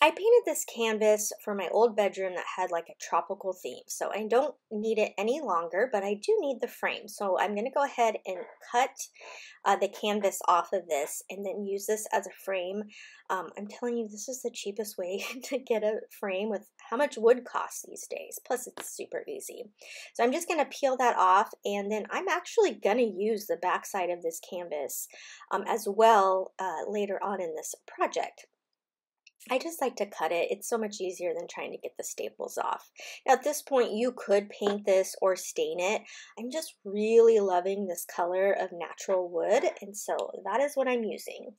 I painted this canvas for my old bedroom that had like a tropical theme. So I don't need it any longer, but I do need the frame. So I'm going to go ahead and cut the canvas off of this and then use this as a frame. I'm telling you, this is the cheapest way to get a frame with how much wood costs these days. Plus it's super easy. So I'm just going to peel that off, and then I'm actually going to use the backside of this canvas as well later on in this project. I just like to cut it. It's so much easier than trying to get the staples off. Now at this point you could paint this or stain it. I'm just really loving this color of natural wood, and so that is what I'm using.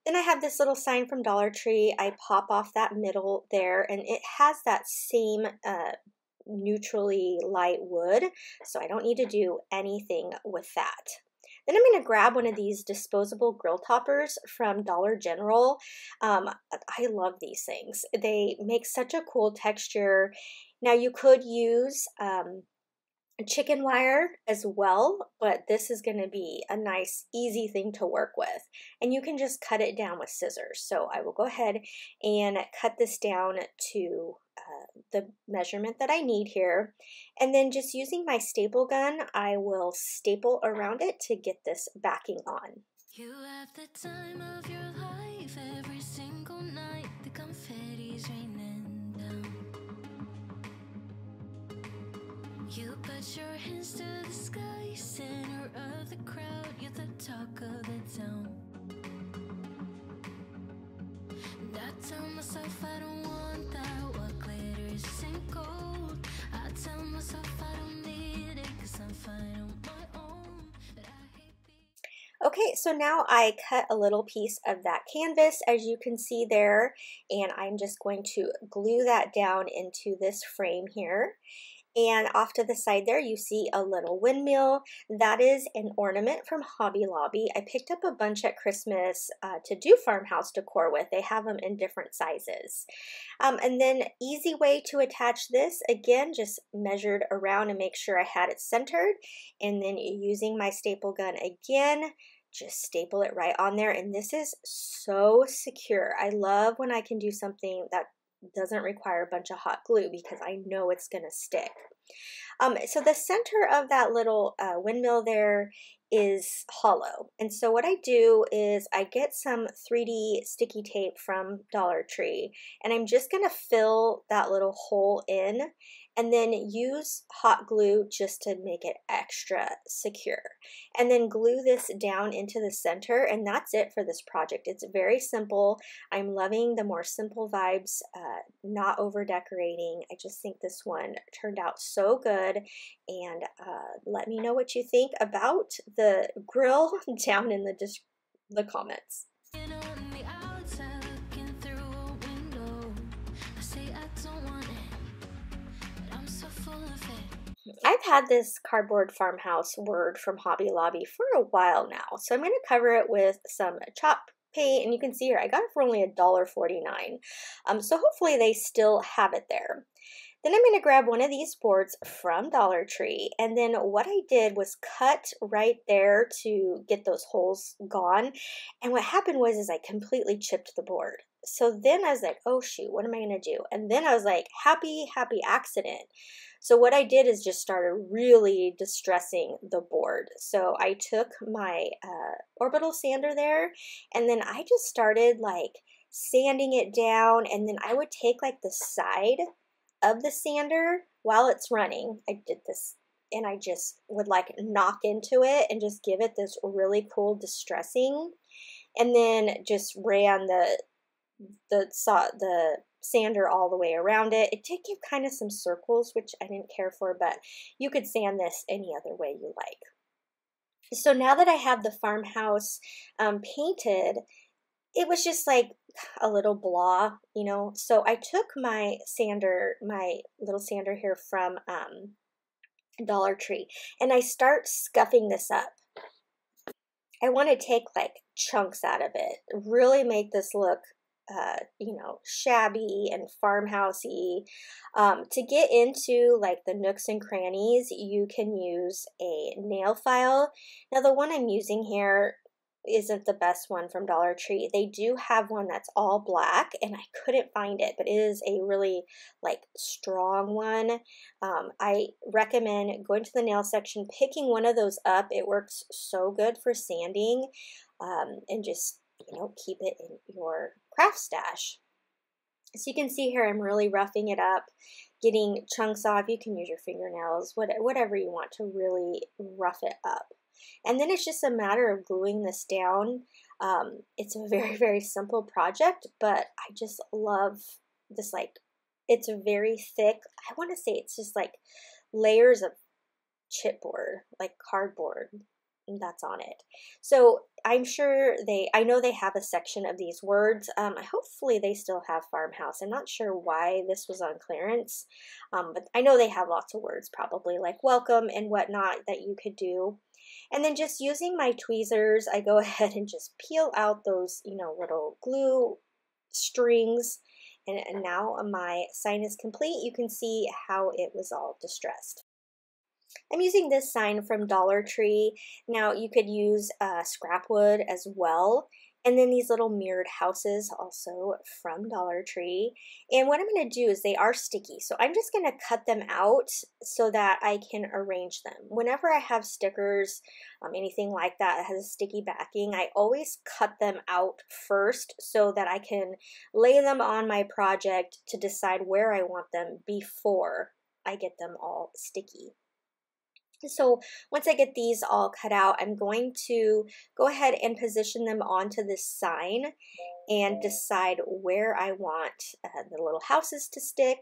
Then I have this little sign from Dollar Tree. I pop off that middle there, and it has that same neutrally light wood, so I don't need to do anything with that. Then I'm going to grab one of these disposable grill toppers from Dollar General. I love these things. They make such a cool texture. Now you could use chicken wire as well, but this is going to be a nice easy thing to work with, and you can just cut it down with scissors. So I will go ahead and cut this down to the measurement that I need here, and then just using my staple gun I will staple around it to get this backing on. You have the time of your life every single night, the confetti's raining down. You put your hands to the sky, center of the crowd, you're the talk of the town. And I tell myself I don't want that, what glitters isn't gold. I tell myself I don't need it, cause I'm fine on my own. But I hate being... Okay, so now I cut a little piece of that canvas, as you can see there, and I'm just going to glue that down into this frame here. And off to the side there, you see a little windmill. That is an ornament from Hobby Lobby. I picked up a bunch at Christmas to do farmhouse decor with. They have them in different sizes. And then easy way to attach this, again, just measured around and make sure I had it centered. And then using my staple gun again, just staple it right on there. And this is so secure. I love when I can do something that doesn't require a bunch of hot glue because I know it's going to stick. So the center of that little windmill there is hollow. And so what I do is I get some 3D sticky tape from Dollar Tree, and I'm just going to fill that little hole in and then use hot glue just to make it extra secure. And then glue this down into the center, and that's it for this project. It's very simple. I'm loving the more simple vibes, not over decorating. I just think this one turned out so good, and let me know what you think about the grill down in the comments. I've had this cardboard farmhouse word from Hobby Lobby for a while now, so I'm going to cover it with some chalk paint, and you can see here I got it for only $1.49. So hopefully they still have it there. Then I'm going to grab one of these boards from Dollar Tree, and then what I did was cut right there to get those holes gone, and what happened was I completely chipped the board. So then I was like, oh shoot, what am I going to do? And then I was like, happy accident. So what I did is just started really distressing the board. So I took my orbital sander there, and then I just started like sanding it down, and then I would take like the side of the sander while it's running. I did this, and I just would like knock into it and just give it this really cool distressing, and then just ran the sander all the way around it. It did give kind of some circles, which I didn't care for, but you could sand this any other way you like. So now that I have the farmhouse painted, it was just like a little blah, you know. So I took my sander, my little sander here from Dollar Tree, and I start scuffing this up. I want to take like chunks out of it, really make this look you know, shabby and farmhousey. To get into like the nooks and crannies, you can use a nail file. Now the one I'm using here isn't the best one from Dollar Tree. They do have one that's all black, and I couldn't find it, but it is a really like strong one. I recommend going to the nail section, picking one of those up. It works so good for sanding, and just, you know, keep it in your craft stash. So you can see here I'm really roughing it up, getting chunks off. You can use your fingernails, whatever you want to really rough it up. And then it's just a matter of gluing this down. It's a very, very simple project, but I just love this, like, it's very thick. I want to say it's just like layers of chipboard, like cardboard, that's on it. So I'm sure I know they have a section of these words. Hopefully they still have Farmhouse. I'm not sure why this was on clearance, but I know they have lots of words, probably like welcome and whatnot, that you could do. And then just using my tweezers, I go ahead and just peel out those, you know, little glue strings. And now my sign is complete. You can see how it was all distressed. I'm using this sign from Dollar Tree. Now you could use scrap wood as well. And then these little mirrored houses also from Dollar Tree. And what I'm going to do is, they are sticky, so I'm just going to cut them out so that I can arrange them. Whenever I have stickers, anything like that has a sticky backing, I always cut them out first so that I can lay them on my project to decide where I want them before I get them all sticky. So once I get these all cut out, I'm going to go ahead and position them onto this sign and decide where I want the little houses to stick.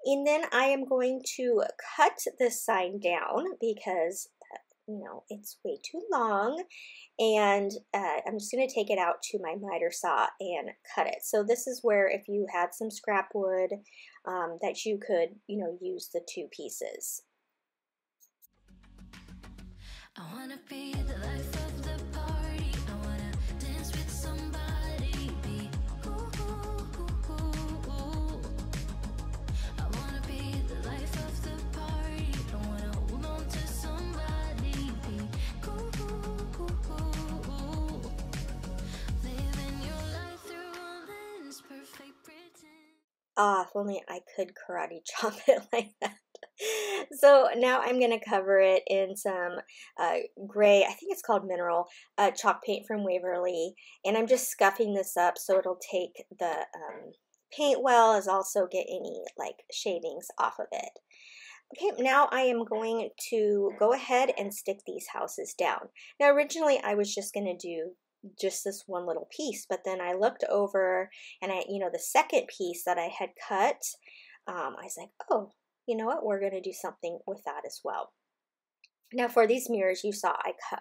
And then I am going to cut this sign down because, you know, it's way too long. And I'm just going to take it out to my miter saw and cut it. So this is where, if you had some scrap wood, that you could, you know, use the two pieces. I wanna be the life of the party. I wanna dance with somebody. Be ooh. I wanna be the life of the party. I wanna hold on to somebody. Be ooh. Living your life through all this perfect pretend. Ah, if only I could karate chop it like that. So now I'm going to cover it in some gray, I think it's called mineral, chalk paint from Waverly. And I'm just scuffing this up so it'll take the paint well, as also get any like shavings off of it. Okay, now I am going to go ahead and stick these houses down. Now originally I was just going to do just this one little piece, but then I looked over and the second piece that I had cut, I was like, oh, you know what, we're going to do something with that as well. Now for these mirrors, you saw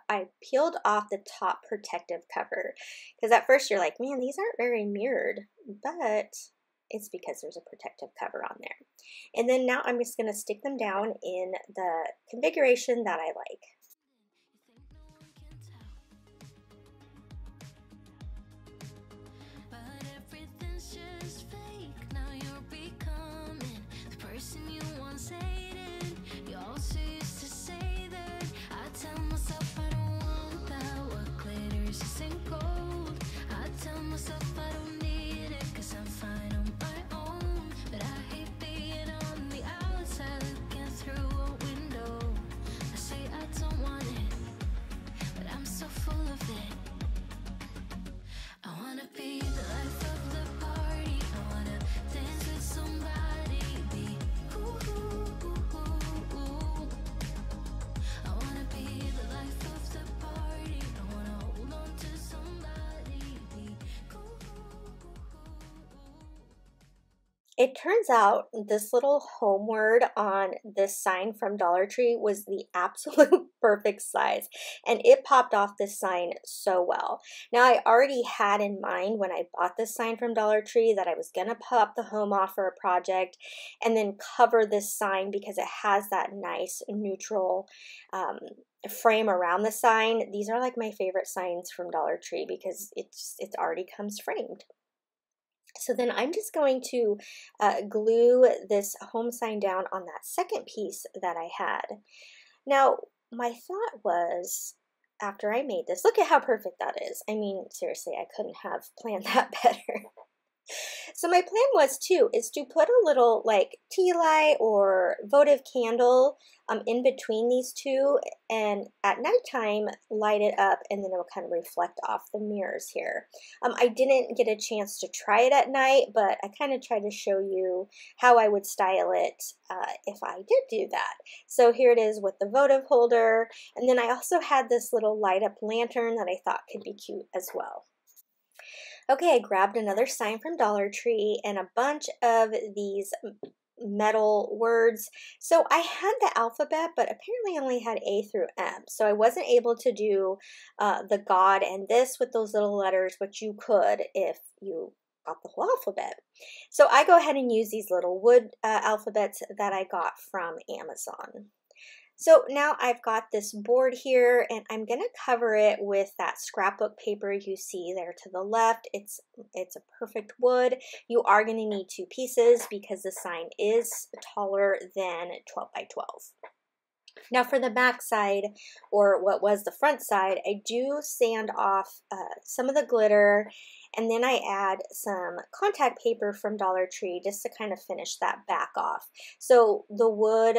I peeled off the top protective cover, because at first you're like, man, these aren't very mirrored, but it's because there's a protective cover on there. And then now I'm just going to stick them down in the configuration that I like. It turns out this little home word on this sign from Dollar Tree was the absolute perfect size, and it popped off this sign so well. Now I already had in mind when I bought this sign from Dollar Tree that I was going to pop the home off for a project and then cover this sign because it has that nice neutral frame around the sign. These are like my favorite signs from Dollar Tree because it already comes framed. So then I'm just going to glue this home sign down on that second piece that I had. Now, my thought was, after I made this. Look at how perfect that is. I mean, seriously, I couldn't have planned that better. So my plan was is to put a little like tea light or votive candle in between these two, and at nighttime light it up, and then it will kind of reflect off the mirrors here. I didn't get a chance to try it at night, but I kind of tried to show you how I would style it if I did do that. So here it is with the votive holder, and then I also had this little light up lantern that I thought could be cute as well. Okay, I grabbed another sign from Dollar Tree and a bunch of these metal words. So I had the alphabet, but apparently only had A through M. So I wasn't able to do the God and this with those little letters, which you could if you got the whole alphabet. So I go ahead and use these little wood alphabets that I got from Amazon. So now I've got this board here, and I'm going to cover it with that scrapbook paper you see there to the left. It's a perfect wood. You are going to need 2 pieces because the sign is taller than 12 by 12. Now for the back side, or what was the front side, I do sand off some of the glitter, and then I add some contact paper from Dollar Tree just to kind of finish that back off. So the wood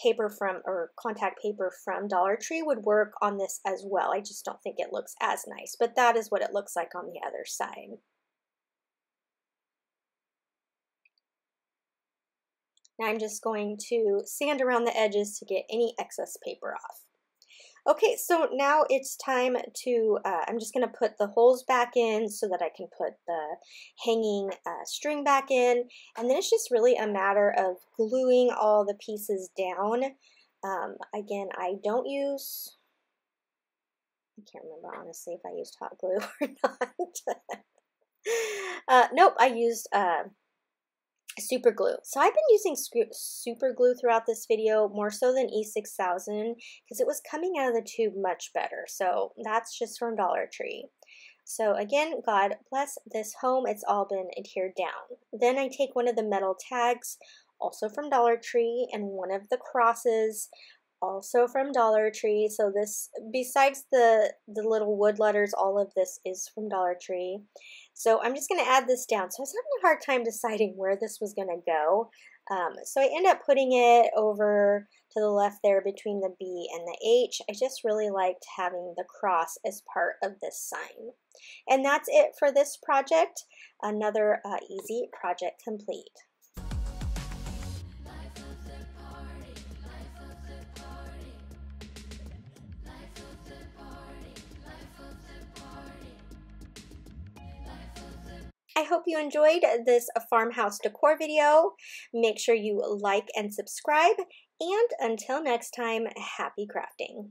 paper from, or contact paper from Dollar Tree would work on this as well. I just don't think it looks as nice, but that is what it looks like on the other side. Now I'm just going to sand around the edges to get any excess paper off. Okay, so now it's time to, I'm just going to put the holes back in so that I can put the hanging string back in. And then it's just really a matter of gluing all the pieces down. Again, I don't use, I can't remember honestly if I used hot glue or not. Nope, I used super glue. So I've been using super glue throughout this video, more so than E6000, because it was coming out of the tube much better. So that's just from Dollar Tree. So again, God bless this home. It's all been adhered down. Then I take one of the metal tags, also from Dollar Tree, and one of the crosses, also from Dollar Tree. So this, besides the little wood letters, all of this is from Dollar Tree. So I'm just going to add this down. So I was having a hard time deciding where this was going to go. So I end up putting it over to the left there between the B and the H. I just really liked having the cross as part of this sign. And that's it for this project. Another easy project complete. I hope you enjoyed this farmhouse decor video. Make sure you like and subscribe. And until next time, happy crafting.